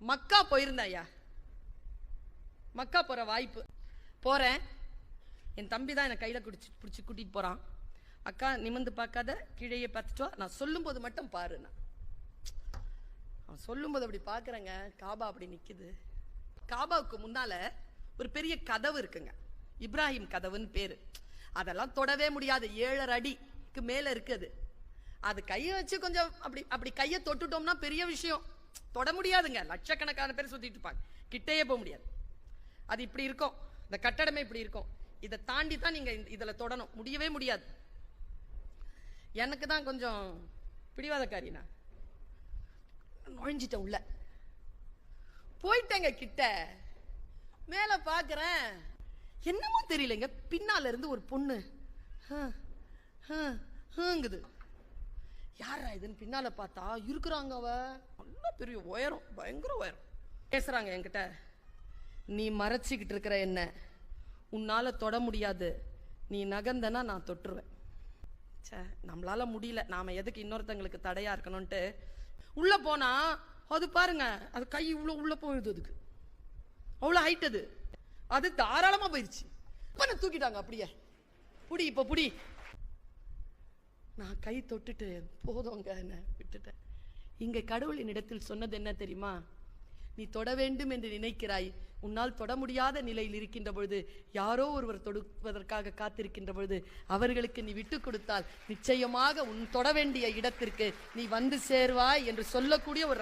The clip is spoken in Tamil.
மக்கா போயிருந்தேன் ஐயா. மக்கா போற வாய்ப்பு. போறேன், என் தம்பி தான் என்னை கையில பிடிச்சி கூட்டிட்டு போறான். அக்கா நிமிந்து பார்க்காத, கீழே பார்த்துட்டு வா, நான் சொல்லும் போது மட்டும் பாரு. அவன் சொல்லும் போது அப்படி பாக்குறேங்க, காபா அப்படி நிக்குது. காபாவுக்கு முன்னால ஒரு பெரிய கதவு இருக்குங்க, இப்ராஹிம் கதவுன்னு பேரு. அதெல்லாம் தொடவே முடியாது, 7.5 அடிக்கு மேல இருக்குது. அது கையை வச்சு கொஞ்சம் அப்படி கையை தொட்டுட்டோம்னா பெரிய விஷயம். தொட முடியாதுங்க, லட்சக்கணக்கான பேர் சுத்திட்டு இருப்பாங்க, கிட்டையே போக முடியாது. அது இப்படி இருக்கும், இந்த கட்டடமே இப்படி இருக்கும். இதை தாண்டி தான் நீங்க இதுல தொடணும், முடியவே முடியாது. எனக்கு தான் கொஞ்சம் பிடிவாதக்காரினா, நுழைஞ்சிட்டேன் உள்ள. போயிட்டேங்க கிட்ட, மேல பாக்குறேன், என்னமோ தெரியலங்க, பின்னால இருந்து ஒரு பொண்ணு ஹங்குது. யாரா இதுன்னு பின்னால பார்த்தா இருக்கிறாங்க, அவ நல்ல பெரிய உயரம், பயங்கர உயரம். பேசுறாங்க என்கிட்ட, நீ மறைச்சிக்கிட்டு இருக்கிற என்ன உன்னால தொட முடியாது, நீ நகர்ந்தனா நான் தொட்டுருவேன். சே, நம்மளால முடியல, நாம எதுக்கு இன்னொருத்தங்களுக்கு தடையா இருக்கணும்ட்டு உள்ள போனா, அது பாருங்க, அது கை இவ்வளவு உள்ள போயிடுது, அதுக்கு அவ்வளவு ஹைட், அது தாராளமா போயிடுச்சு. தூக்கிட்டாங்க அப்படியே, புடி இப்ப புடி. நான் கை தொட்டுட்டு போதுங்க விட்டுட்டேன். இங்க கடவுளின் இடத்தில் சொன்னது என்ன தெரியுமா? நீ தொட வேண்டும் என்று நினைக்கிறாய், உன்னால் தொட முடியாத நிலையில் இருக்கின்ற பொழுது, யாரோ ஒருவர் தொடுவதற்காக காத்திருக்கின்ற பொழுது அவர்களுக்கு நீ விட்டு கொடுத்தால் நிச்சயமாக உன் தொட வேண்டிய இடத்திற்கு நீ வந்து சேர்வாய் என்று சொல்லக்கூடிய ஒரு